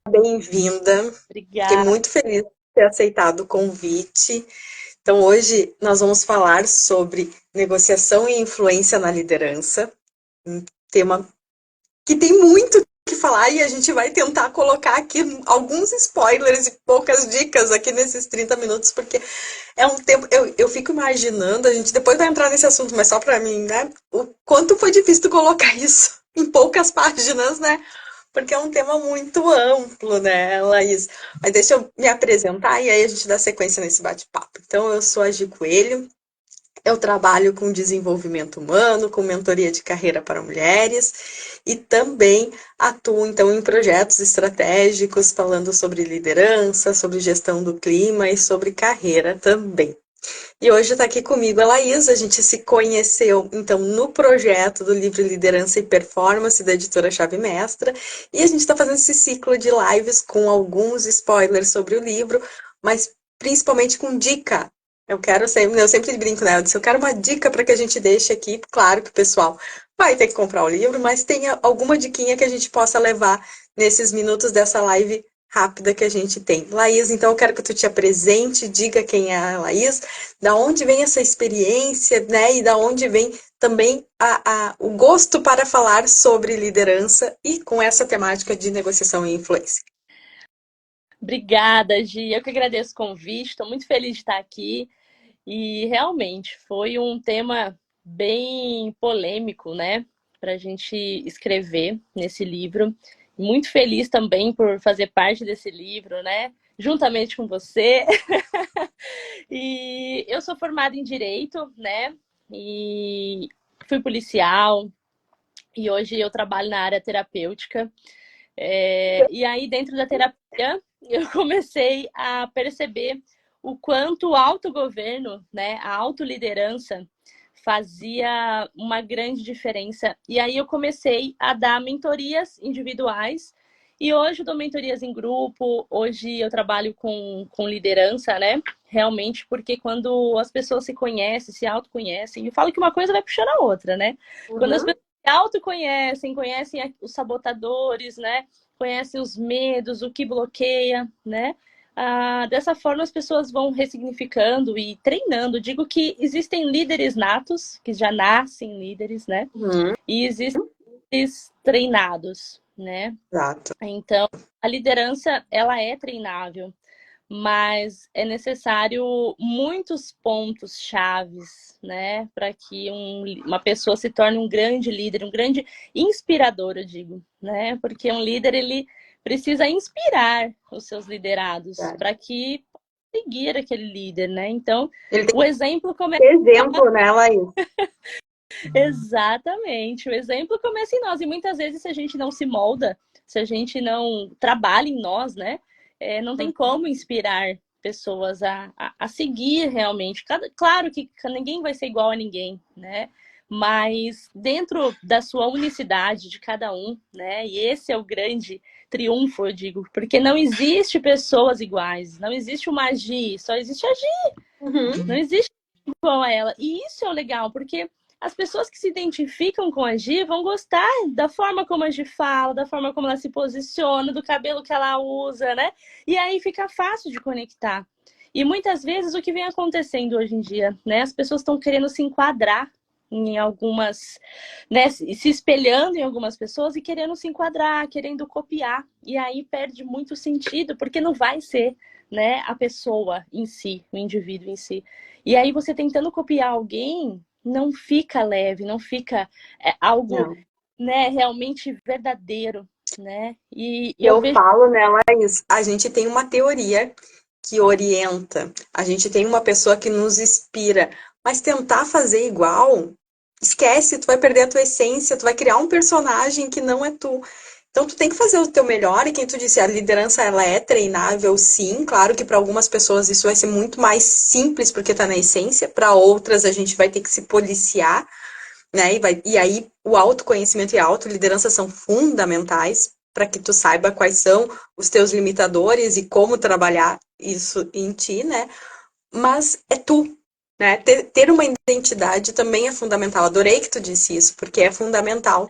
Bem-vinda. Fiquei Obrigada. muito feliz de ter aceitado o convite. Então, hoje nós vamos falar sobre negociação e influência na liderança, um tema que tem muito o que falar e a gente vai tentar colocar aqui alguns spoilers e poucas dicas aqui nesses 30 minutos, porque é um tempo. Eu fico imaginando, a gente depois vai entrar nesse assunto, mas só para mim, né? O quanto foi difícil colocar isso em poucas páginas, né? Porque é um tema muito amplo, né, Laís? Mas deixa eu me apresentar e aí a gente dá sequência nesse bate-papo. Então, eu sou a Gi Coelho, eu trabalho com desenvolvimento humano, com mentoria de carreira para mulheres e também atuo, então, em projetos estratégicos, falando sobre liderança, sobre gestão do clima e sobre carreira também. E hoje está aqui comigo a Laís, a gente se conheceu então no projeto do livro Liderança e Performance da editora Chave Mestra, e a gente está fazendo esse ciclo de lives com alguns spoilers sobre o livro, mas principalmente com dica. Eu sempre brinco, né? Eu disse, eu quero uma dica para que a gente deixe aqui, claro que o pessoal vai ter que comprar o livro, mas tenha alguma diquinha que a gente possa levar nesses minutos dessa live rápida que a gente tem. Laís, então eu quero que tu te apresente, diga quem é a Laís, da onde vem essa experiência, né? E da onde vem também o gosto para falar sobre liderança e com essa temática de negociação e influência. Obrigada, Gi. Eu que agradeço o convite. Estou muito feliz de estar aqui. E realmente foi um tema bem polêmico, né? Para a gente escrever nesse livro. Muito feliz também por fazer parte desse livro, né? Juntamente com você. E eu sou formada em Direito, né? E fui policial. E hoje eu trabalho na área terapêutica. E aí, dentro da terapia, eu comecei a perceber o quanto o autogoverno, né, a autoliderança, fazia uma grande diferença. E aí eu comecei a dar mentorias individuais. E hoje eu dou mentorias em grupo, hoje eu trabalho com liderança, né? Realmente, porque quando as pessoas se conhecem, se autoconhecem, eu falo que uma coisa vai puxando a outra, né? Quando as Uhum. pessoas se autoconhecem, conhecem os sabotadores, né? Conhecem os medos, o que bloqueia, né? Dessa forma as pessoas vão ressignificando e treinando. Digo que existem líderes natos, que já nascem líderes, né? Uhum. E existem líderes treinados, né? Exato. Então, a liderança, ela é treinável, mas é necessário muitos pontos chaves, né, para que uma pessoa se torne um grande líder, um grande inspirador, eu digo, né? Porque um líder ele precisa inspirar os seus liderados para que seguir aquele líder, né? Então, Ele tem o exemplo começa. exemplo, né, Laís? Exatamente. O exemplo começa em nós. E muitas vezes, se a gente não se molda, se a gente não trabalha em nós, né? Não tem como inspirar pessoas a seguir realmente. Claro que ninguém vai ser igual a ninguém, né? Mas dentro da sua unicidade de cada um, né? E esse é o grande triunfo, eu digo, porque não existe pessoas iguais, não existe uma Gi, só existe a Gi, não Uhum. existe igual a ela. E isso é o legal, porque as pessoas que se identificam com a Gi vão gostar da forma como a Gi fala, da forma como ela se posiciona, do cabelo que ela usa, né? E aí fica fácil de conectar. E muitas vezes o que vem acontecendo hoje em dia, né? As pessoas estão querendo se enquadrar em algumas, né, se espelhando em algumas pessoas e querendo se enquadrar, querendo copiar. E aí perde muito sentido, porque não vai ser, né, a pessoa em si, o indivíduo em si. E aí você tentando copiar alguém, não fica leve, não fica algo, Não. né, realmente verdadeiro, né? E eu Eu vejo. falo, né, Laís, a gente tem uma teoria que orienta, a gente tem uma pessoa que nos inspira, mas tentar fazer igual, esquece, tu vai perder a tua essência, tu vai criar um personagem que não é tu. Então tu tem que fazer o teu melhor, e quem tu disse, a liderança ela é treinável, sim, claro que para algumas pessoas isso vai ser muito mais simples porque tá na essência, para outras a gente vai ter que se policiar, né? E aí o autoconhecimento e a autoliderança são fundamentais para que tu saiba quais são os teus limitadores e como trabalhar isso em ti, né? Mas é tu, né? Ter uma identidade também é fundamental. Adorei que tu disse isso, porque é fundamental.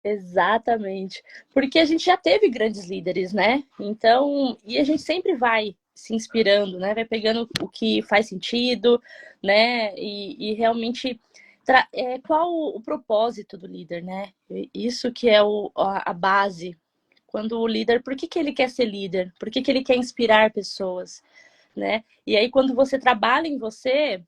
Exatamente. Porque a gente já teve grandes líderes, né? Então, e a gente sempre vai se inspirando, né? Vai pegando o que faz sentido, né? E realmente qual o propósito do líder, né? Isso que é a base. Quando o líder, por que que ele quer ser líder? Por que que ele quer inspirar pessoas, né? E aí, quando você trabalha em você,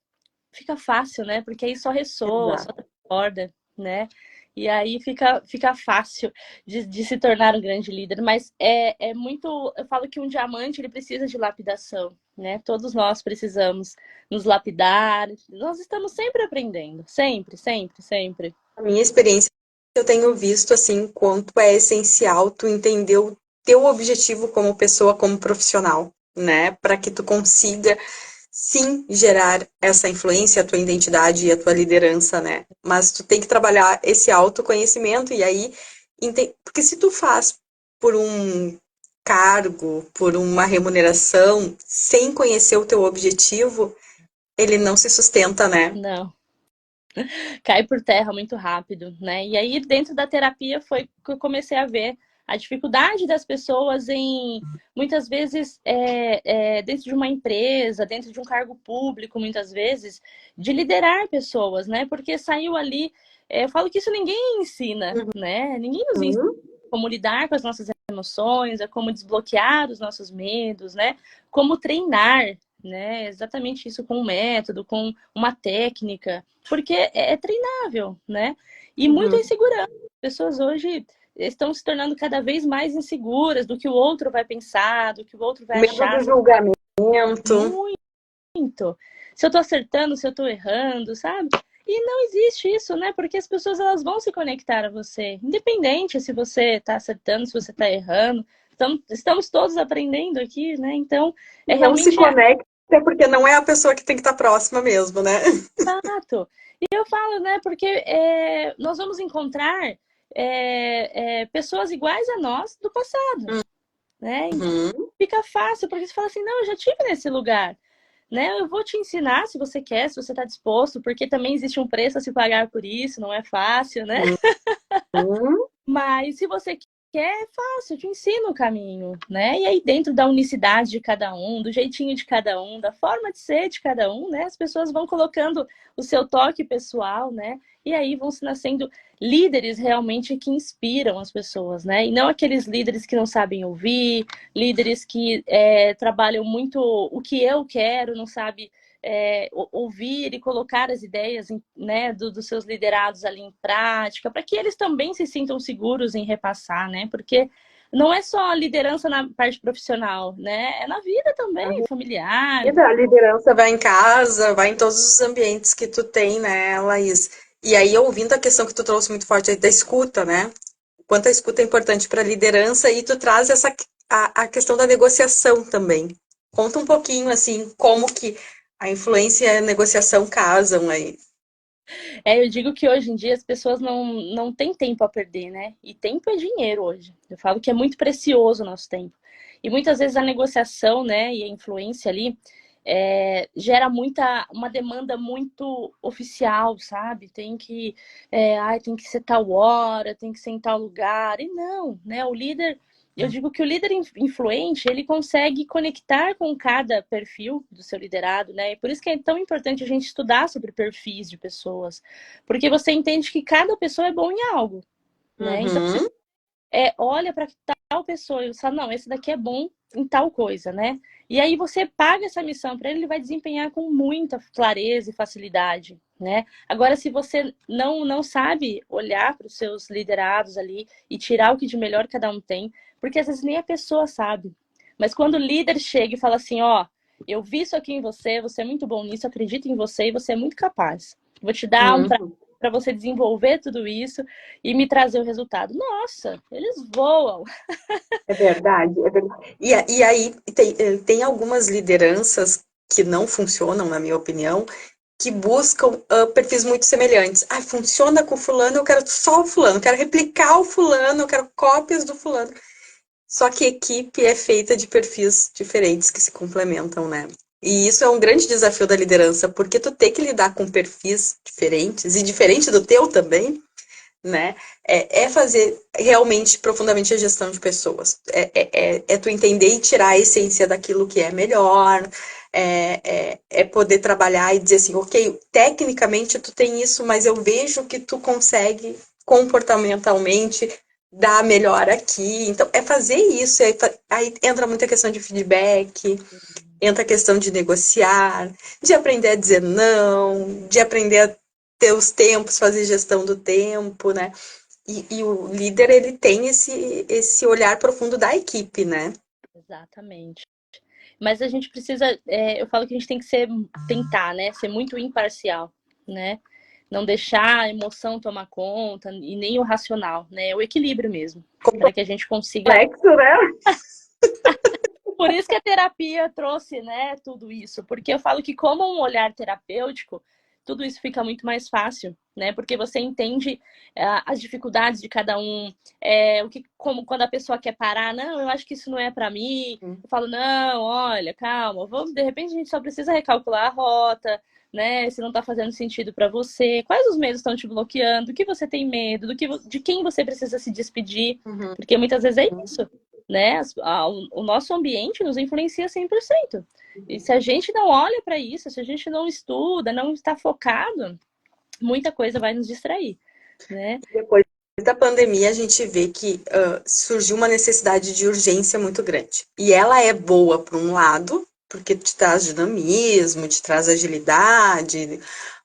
fica fácil, né? Porque aí só ressoa, só Exato. transborda, né? E aí fica fácil de se tornar um grande líder. Mas é muito. Eu falo que um diamante ele precisa de lapidação, né? Todos nós precisamos nos lapidar. Nós estamos sempre aprendendo. Sempre, sempre, sempre. A minha experiência, eu tenho visto, assim, quanto é essencial tu entender o teu objetivo como pessoa, como profissional, né? Para que tu consiga, sim, gerar essa influência, a tua identidade e a tua liderança, né? Mas tu tem que trabalhar esse autoconhecimento e aí... Porque se tu faz por um cargo, por uma remuneração, sem conhecer o teu objetivo, ele não se sustenta, né? Não. Cai por terra muito rápido, né? E aí, dentro da terapia, foi que eu comecei a ver a dificuldade das pessoas em, muitas vezes, dentro de uma empresa, dentro de um cargo público, muitas vezes, de liderar pessoas, né? Porque saiu ali, eu falo que isso ninguém ensina, né? Ninguém nos ensina Uhum. como lidar com as nossas emoções, é como desbloquear os nossos medos, né? Como treinar, né? Exatamente isso com um método, com uma técnica, porque é treinável, né? E muito Uhum. insegurança. As pessoas hoje estão se tornando cada vez mais inseguras do que o outro vai pensar, do que o outro vai Medo achar. do julgamento. Muito. Se eu tô acertando, se eu tô errando, sabe? E não existe isso, né? Porque as pessoas elas vão se conectar a você, independente se você tá acertando, se você tá errando. Estamos todos aprendendo aqui, né? Então, é E não se realmente conecta porque não é a pessoa que tem que estar próxima mesmo, né? exato. E eu falo, né? Porque nós vamos encontrar pessoas iguais a nós do passado, né? Então, Uhum. fica fácil, porque você fala assim, não, eu já tive nesse lugar. Né? Eu vou te ensinar se você quer, se você está disposto, porque também existe um preço a se pagar por isso, não é fácil, né? Uhum. Mas se você quer, é fácil, eu te ensino o caminho, né? E aí, dentro da unicidade de cada um, do jeitinho de cada um, da forma de ser de cada um, né? As pessoas vão colocando o seu toque pessoal, né? E aí vão se nascendo líderes realmente que inspiram as pessoas, né? E não aqueles líderes que não sabem ouvir, líderes que trabalham muito o que eu quero, não sabe ouvir e colocar as ideias, né, dos seus liderados ali em prática, para que eles também se sintam seguros em repassar, né? Porque não é só a liderança na parte profissional, né? É na vida também, familiar. A liderança vai em casa, vai em todos os ambientes que tu tem, né, Laís? E aí, ouvindo a questão que tu trouxe muito forte aí da escuta, né? O quanto a escuta é importante para a liderança e tu traz a questão da negociação também. Conta um pouquinho, assim, como que a influência e a negociação casam aí. Eu digo que hoje em dia as pessoas não têm tempo a perder, né? E tempo é dinheiro hoje. Eu falo que é muito precioso o nosso tempo. E muitas vezes a negociação, né, e a influência ali gera uma demanda muito oficial, sabe? Tem que ser tal hora, tem que ser em tal lugar. E não, né? O líder, eu digo que o líder influente, ele consegue conectar com cada perfil do seu liderado, né? E por isso que é tão importante a gente estudar sobre perfis de pessoas, porque você entende que cada pessoa é bom em algo, né? Então, Uhum. olha para tal pessoa e você fala, não, esse daqui é bom em tal coisa, né? E aí você paga essa missão para ele, ele vai desempenhar com muita clareza e facilidade, né? Agora, se você não sabe olhar para os seus liderados ali e tirar o que de melhor cada um tem, porque às vezes nem a pessoa sabe. Mas quando o líder chega e fala assim, ó, eu vi isso aqui em você, você é muito bom nisso, acredito em você e você é muito capaz. Vou te dar um prazo Uhum. para você desenvolver tudo isso e me trazer o resultado. Nossa, eles voam. É verdade, é verdade. E aí tem algumas lideranças que não funcionam, na minha opinião, que buscam perfis muito semelhantes. Ah, funciona com o fulano, eu quero só o fulano, eu quero replicar o fulano, eu quero cópias do fulano. Só que a equipe é feita de perfis diferentes que se complementam, né? E isso é um grande desafio da liderança, porque tu tem que lidar com perfis diferentes, e diferente do teu também, né? É fazer realmente profundamente a gestão de pessoas. É tu entender e tirar a essência daquilo que é melhor, é poder trabalhar e dizer assim, ok, tecnicamente tu tem isso, mas eu vejo que tu consegue comportamentalmente dar melhor aqui. Então, é fazer isso. Aí entra muita questão de feedback, entra a questão de negociar, de aprender a dizer não, de aprender a ter os tempos, fazer gestão do tempo, né? E o líder, ele tem esse olhar profundo da equipe, né? Exatamente. Mas a gente precisa, eu falo que a gente tem que tentar, né? Ser muito imparcial, né? Não deixar a emoção tomar conta e nem o racional, né? O equilíbrio mesmo, para que a gente consiga. Complexo, né? Por isso que a terapia trouxe, né, tudo isso, porque eu falo que como um olhar terapêutico, tudo isso fica muito mais fácil, né? Porque você entende as dificuldades de cada um, como quando a pessoa quer parar, não, eu acho que isso não é para mim. Eu falo, não, olha, calma, de repente a gente só precisa recalcular a rota, né? Se não tá fazendo sentido para você, quais os medos estão te bloqueando, do que você tem medo, de quem você precisa se despedir, Uhum. porque muitas vezes é isso, né? O nosso ambiente nos influencia 100%. E se a gente não olha para isso, se a gente não estuda, não está focado, muita coisa vai nos distrair, né? Depois da pandemia, a gente vê que surgiu uma necessidade de urgência muito grande. E ela é boa, por um lado, porque te traz dinamismo, te traz agilidade,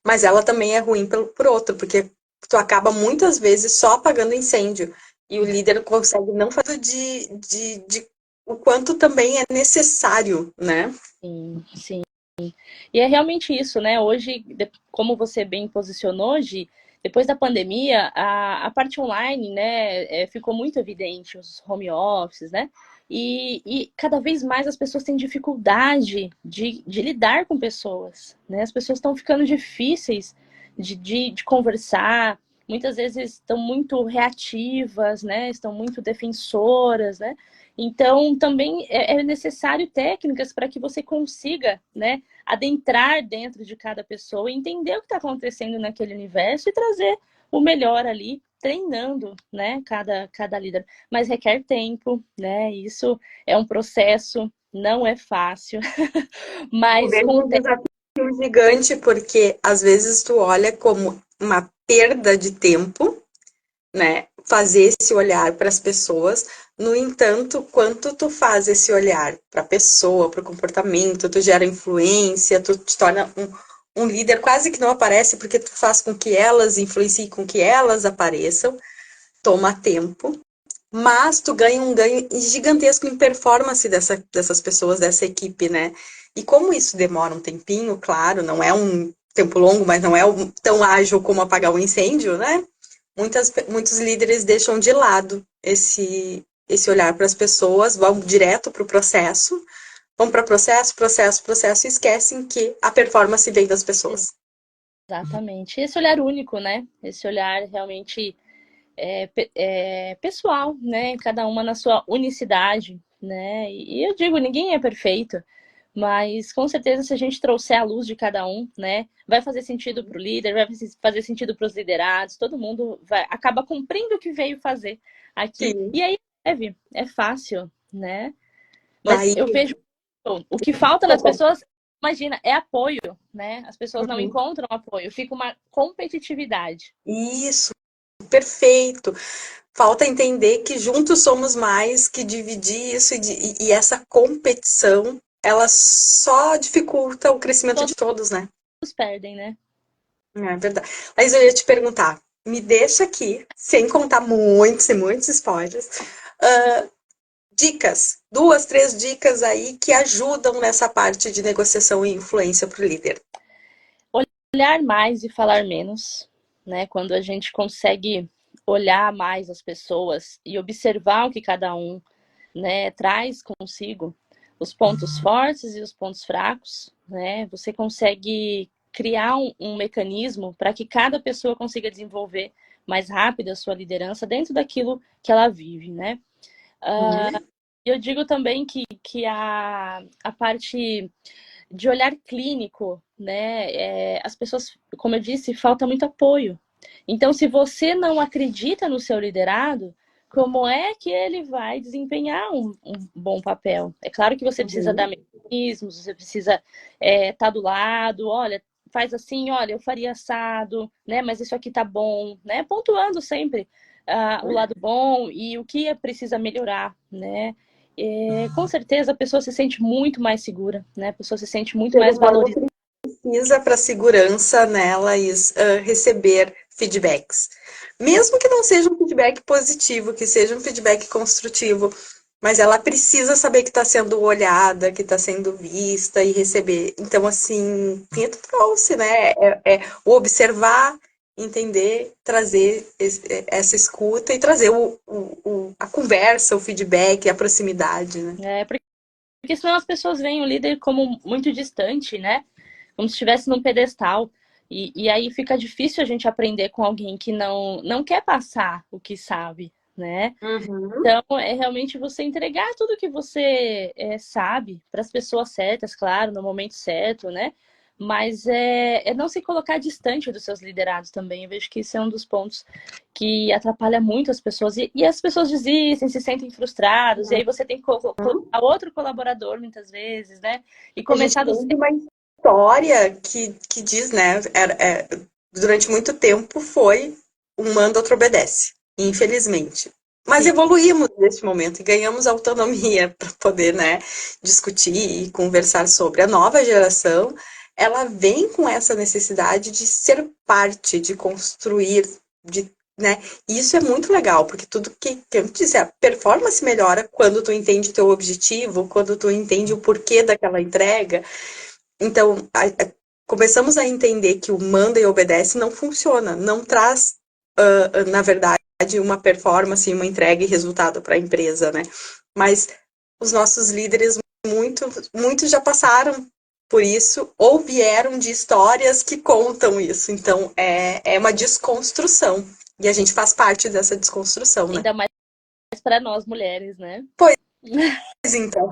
mas ela também é ruim por outro, porque tu acaba muitas vezes só apagando incêndio. E o líder consegue não fazer de o quanto também é necessário, né? Sim, sim. E é realmente isso, né? Hoje, como você bem posicionou hoje, depois da pandemia, a parte online, né, ficou muito evidente, os home offices, né? E cada vez mais as pessoas têm dificuldade de lidar com pessoas, né? As pessoas estão ficando difíceis de conversar, muitas vezes estão muito reativas, né? Estão muito defensoras, né? Então, também é necessário técnicas para que você consiga, né, adentrar dentro de cada pessoa, entender o que está acontecendo naquele universo e trazer o melhor ali, treinando, né, cada líder. Mas requer tempo, né? Isso é um processo, não é fácil, Eu mas vejo com o um tempo. desafio gigante, porque às vezes tu olha como uma perda de tempo, né? Fazer esse olhar para as pessoas. No entanto, quanto tu faz esse olhar para a pessoa, para o comportamento, tu gera influência, tu te torna um líder quase que não aparece, porque tu faz com que elas influenciem, com que elas apareçam, toma tempo, mas tu ganha um ganho gigantesco em performance dessas pessoas, dessa equipe, né? E como isso demora um tempinho, claro, não é um tempo longo, mas não é tão ágil como apagar um incêndio, né? Muitos líderes deixam de lado esse olhar para as pessoas, vão direto para o processo, vão para processo, processo, processo e esquecem que a performance vem das pessoas. Exatamente. Esse olhar único, né? Esse olhar realmente pessoal, né? Cada uma na sua unicidade, né? E eu digo, ninguém é perfeito, mas com certeza se a gente trouxer a luz de cada um, né? Vai fazer sentido para o líder, vai fazer sentido para os liderados, todo mundo acaba cumprindo o que veio fazer aqui. Sim. E aí é leve, é fácil, né? Mas Aí, eu vejo o que falta nas pessoas, imagina, é apoio, né? As pessoas não encontram apoio, fica uma competitividade. isso, perfeito. Falta entender que juntos somos mais, que dividir isso e essa competição, ela só dificulta o crescimento de Todos todos, né? perdem, né? É verdade. Mas eu ia te perguntar, me deixa aqui, sem contar muitos e muitos spoilers, dicas, duas, três dicas aí que ajudam nessa parte de negociação e influência para o líder. Olhar mais e falar menos, né? Quando a gente consegue olhar mais as pessoas e observar o que cada um, né, traz consigo, os pontos fortes e os pontos fracos, né? Você consegue criar um mecanismo para que cada pessoa consiga desenvolver mais rápido a sua liderança dentro daquilo que ela vive, né? Uhum. Eu digo também que a parte de olhar clínico, né? As pessoas, como eu disse, falta muito apoio. Então, se você não acredita no seu liderado, como é que ele vai desempenhar um bom papel? É claro que você precisa dar mecanismos, você precisa estar do lado, olha, faz assim, olha, eu faria assado, né? Mas isso aqui tá bom, né? Pontuando sempre o lado bom e o que precisa melhorar, né? Com certeza a pessoa se sente muito mais segura, né? A pessoa se sente muito Ser mais humano valorizada. precisa para segurança nela receber feedbacks. Mesmo que não seja um feedback positivo, que seja um feedback construtivo, mas ela precisa saber que está sendo olhada, que está sendo vista e receber. Então, assim, Pinto trouxe, né? O observar, entender, trazer essa escuta e trazer a conversa, o feedback, a proximidade, né? Porque senão as pessoas veem o líder como muito distante, né? Como se estivesse num pedestal. E aí fica difícil a gente aprender com alguém que não quer passar o que sabe, né? Uhum. Então, é realmente você entregar tudo que você sabe para as pessoas certas, claro, no momento certo, né? Mas é não se colocar distante dos seus liderados também. Eu vejo que isso é um dos pontos que atrapalha muito as pessoas. E as pessoas desistem, se sentem frustrados, e aí você tem que colocar outro colaborador, muitas vezes, né? E A gente começar do tem zero. uma história que diz, né? Durante muito tempo foi um manda, outro obedece, infelizmente. Mas Sim. evoluímos neste momento e ganhamos autonomia para poder, né, discutir e conversar sobre. A nova geração, ela vem com essa necessidade de ser parte, de construir, de, né? E isso é muito legal, porque tudo que eu disse, a performance melhora quando tu entende o teu objetivo, quando tu entende o porquê daquela entrega. Então, começamos a entender que o manda e obedece não funciona, não traz, na verdade, uma performance, uma entrega e resultado para a empresa, né? Mas os nossos líderes, muitos já passaram por isso ou vieram de histórias que contam isso. Então, é uma desconstrução. E a gente faz parte dessa desconstrução, né? Ainda mais para nós mulheres, né? Pois então,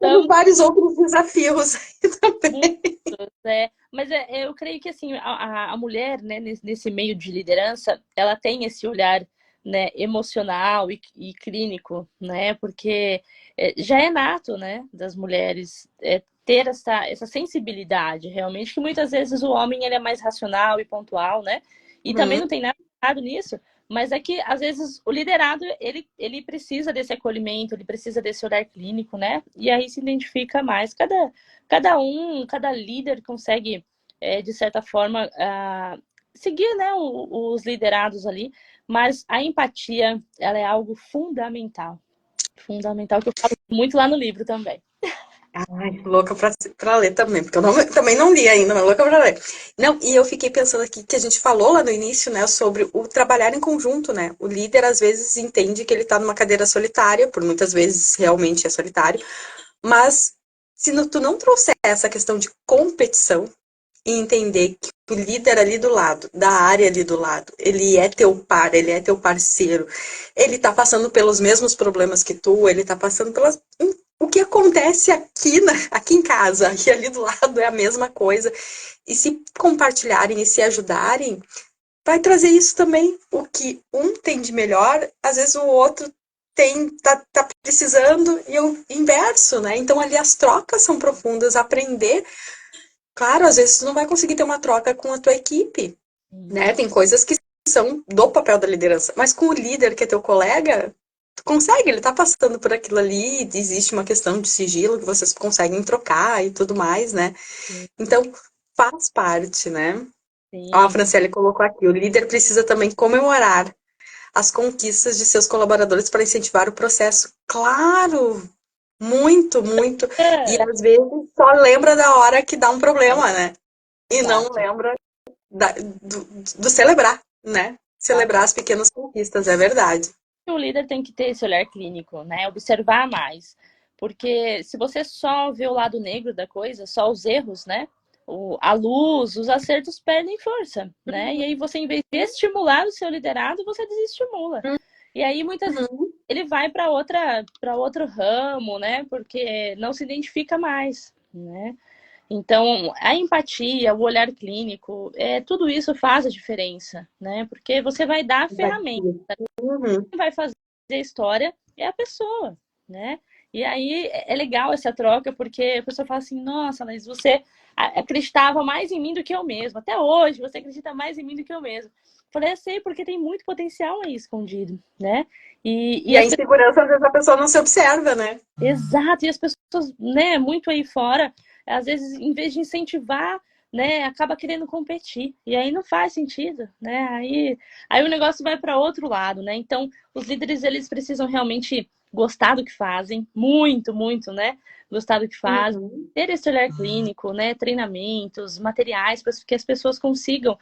temos Então, vários outros desafios aí também. mas eu creio que assim a mulher, né, nesse meio de liderança, ela tem esse olhar, né, emocional e clínico, né, porque já é nato, né, das mulheres ter essa sensibilidade, realmente, que muitas vezes o homem ele é mais racional e pontual, né, e também Uhum. não tem nada errado nisso. Mas é que, às vezes, o liderado, ele precisa desse acolhimento, ele precisa desse olhar clínico, né? E aí se identifica mais. Cada líder consegue, de certa forma, seguir, né, os liderados ali, mas a empatia, ela é algo fundamental. Fundamental, que eu falo muito lá no livro também. Ai, louca pra ler também, porque eu também não li ainda, mas louca pra ler. Não, e eu fiquei pensando aqui que a gente falou lá no início, né, sobre o trabalhar em conjunto, né? O líder às vezes entende que ele tá numa cadeira solitária, por muitas vezes realmente é solitário, mas se tu não trouxer essa questão de competição, e entender que o líder ali do lado, da área ali do lado, ele é teu par, ele é teu parceiro, ele tá passando pelos mesmos problemas que tu, ele tá passando pelas. O que acontece aqui em casa e ali do lado é a mesma coisa. E se compartilharem e se ajudarem, vai trazer isso também. O que um tem de melhor, às vezes o outro tá precisando e o inverso, né? Então ali as trocas são profundas, aprender. Claro, às vezes tu não vai conseguir ter uma troca com a tua equipe, né? Tem coisas que são do papel da liderança, mas com o líder que é teu colega, tu consegue, ele tá passando por aquilo ali, existe uma questão de sigilo que vocês conseguem trocar e tudo mais, né? Sim, Então, faz parte, né? Ó, a sim. Franciele colocou aqui, o líder precisa também comemorar as conquistas de seus colaboradores para incentivar o processo. Claro, muito, muito. E às vezes só lembra da hora que dá um problema, né? E não Exato. lembra do celebrar, né? Celebrar as pequenas conquistas, é verdade. O líder tem que ter esse olhar clínico, né? Observar mais. Porque se você só vê o lado negro da coisa, só os erros, né? A luz, os acertos perdem força, né? E aí você, em vez de estimular o seu liderado, você desestimula. E aí, muitas vezes, Uhum. ele vai para outro ramo, né? Porque não se identifica mais, né? Então, a empatia, o olhar clínico, tudo isso faz a diferença, né? Porque você vai dar a ferramenta, Uhum. quem vai fazer a história é a pessoa, né? E aí é legal essa troca, porque a pessoa fala assim, nossa, mas você acreditava mais em mim do que eu mesmo. Até hoje, você acredita mais em mim do que eu mesmo. Falei, eu sei, porque tem muito potencial aí escondido, né? E a As pessoas... insegurança, às vezes, a pessoa não se observa, né? Exato, e as pessoas, né, muito aí fora, às vezes, em vez de incentivar, né, acaba querendo competir. E aí não faz sentido, né? Aí o negócio vai para outro lado, né? Então, os líderes, eles precisam realmente gostar do que fazem, muito, muito, né? Gostar do que fazem, Uhum. ter esse olhar clínico, né? Treinamentos, materiais, para que as pessoas consigam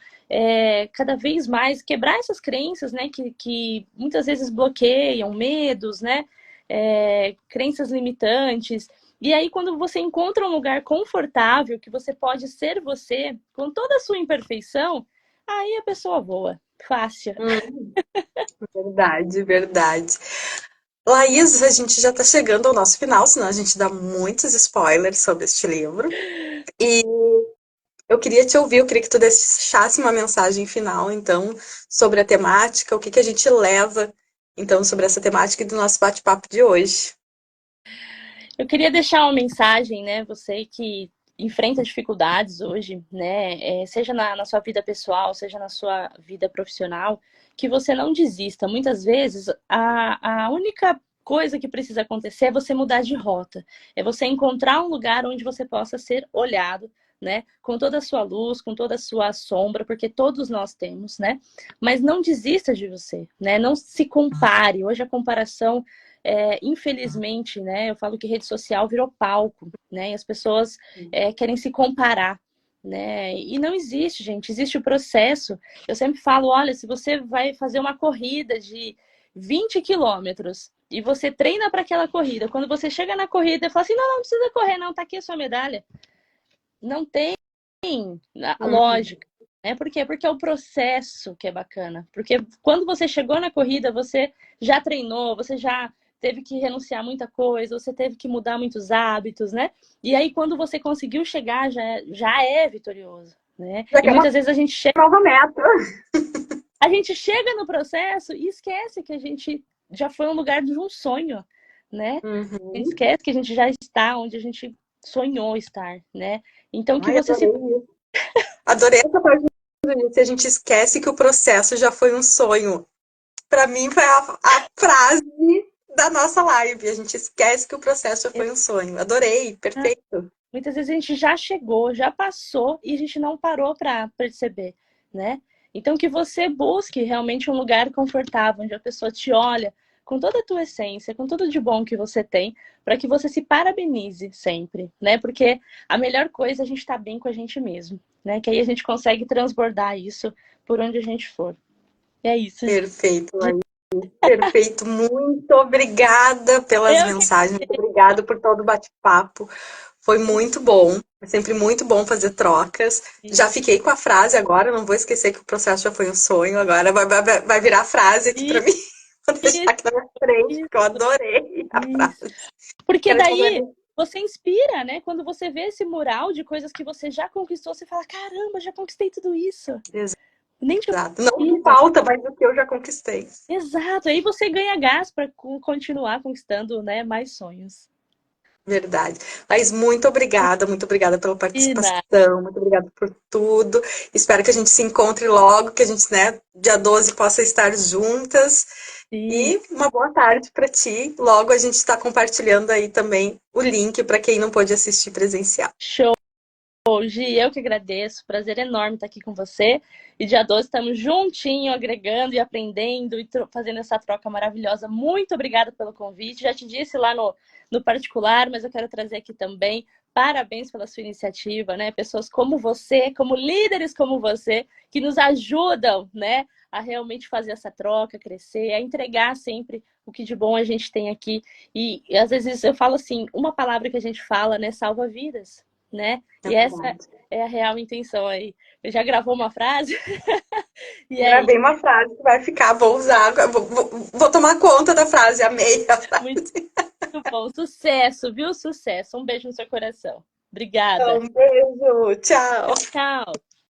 cada vez mais quebrar essas crenças, né? Que muitas vezes bloqueiam, medos, né? Crenças limitantes. E aí, quando você encontra um lugar confortável, que você pode ser você, com toda a sua imperfeição, aí a pessoa voa. Fácil. Verdade, verdade. Laís, a gente já está chegando ao nosso final, senão a gente dá muitos spoilers sobre este livro. E eu queria te ouvir, eu queria que tu deixasse uma mensagem final, então, sobre a temática, o que que a gente leva, então, sobre essa temática do nosso bate-papo de hoje. Eu queria deixar uma mensagem, né? Você que enfrenta dificuldades hoje, né? Seja na sua vida pessoal, seja na sua vida profissional, que você não desista. Muitas vezes, a única coisa que precisa acontecer é você mudar de rota. É você encontrar um lugar onde você possa ser olhado, né? Com toda a sua luz, com toda a sua sombra, porque todos nós temos, né? Mas não desista de você, né? Não se compare. Hoje a comparação infelizmente, né, eu falo que rede social virou palco, né, e as pessoas querem se comparar, né, e não existe, gente, existe o processo. Eu sempre falo, olha, se você vai fazer uma corrida de 20 quilômetros e você treina para aquela corrida, quando você chega na corrida e fala assim, não, não precisa correr, não, tá aqui a sua medalha. Não tem a lógica. Né? Por quê? Porque é o processo que é bacana. Porque quando você chegou na corrida, você já treinou, você já teve que renunciar a muita coisa, você teve que mudar muitos hábitos, né? E aí, quando você conseguiu chegar, já é vitorioso, né? Já E que é uma muitas vezes nova meta. a gente chega no processo e esquece que a gente já foi um lugar de um sonho, né? A gente Uhum. esquece que a gente já está onde a gente sonhou estar, né? Então, que Ai, você se... adorei isso. Adorei essa parte do início. A gente esquece que o processo já foi um sonho. Para mim, foi a frase da nossa live. A gente esquece que o processo já foi um sonho. Adorei, perfeito. Muitas vezes a gente já chegou, já passou e a gente não parou para perceber, né? Então que você busque realmente um lugar confortável, onde a pessoa te olha com toda a tua essência, com tudo de bom que você tem, para que você se parabenize sempre, né? Porque a melhor coisa é a gente estar bem com a gente mesmo, né? Que aí a gente consegue transbordar isso por onde a gente for. E é isso. Perfeito, Laís. Perfeito. Muito obrigada pelas Eu que mensagens. Muito obrigada por todo o bate-papo. Foi muito bom. É sempre muito bom fazer trocas. Já agradeço. fiquei com a frase agora, não vou esquecer que o processo já foi um sonho. Agora vai virar frase aqui para mim. Vou deixar Isso, aqui na minha frente, porque eu isso, adorei a isso. frase. Porque Quero te daí agradecer. você inspira, né? Quando você vê esse mural de coisas que você já conquistou, você fala: caramba, já conquistei tudo isso. Nem tinha Exato. Não me conquistado. falta, mas o que eu já conquistei. Exato. Aí você ganha gás para continuar conquistando, né, mais sonhos. Verdade. Laís, muito obrigada pela E nada. participação, muito obrigada por tudo. Espero que a gente se encontre logo, que a gente, né, dia 12 possa estar juntas. E E uma boa tarde para ti. Logo a gente está compartilhando aí também o link para quem não pôde assistir presencial. show, Gi. Eu que agradeço. Prazer enorme estar aqui com você. E dia 12 estamos juntinho, agregando e aprendendo e fazendo essa troca maravilhosa. Muito obrigada pelo convite. Já te disse lá no particular, mas eu quero trazer aqui também. Parabéns pela sua iniciativa, né? Pessoas como você, como líderes como você, que nos ajudam, né, a realmente fazer essa troca, crescer, a entregar sempre o que de bom a gente tem aqui. E às vezes eu falo assim, uma palavra que a gente fala, né, salva vidas, né? É E essa verdade. é a real intenção aí. Eu já gravou uma frase? E é Gravei uma frase que vai ficar, vou usar, vou tomar conta da frase, amei a muito frase. bom. Sucesso, viu? Sucesso. Um beijo no seu coração. Obrigada. Um beijo, tchau. Tchau.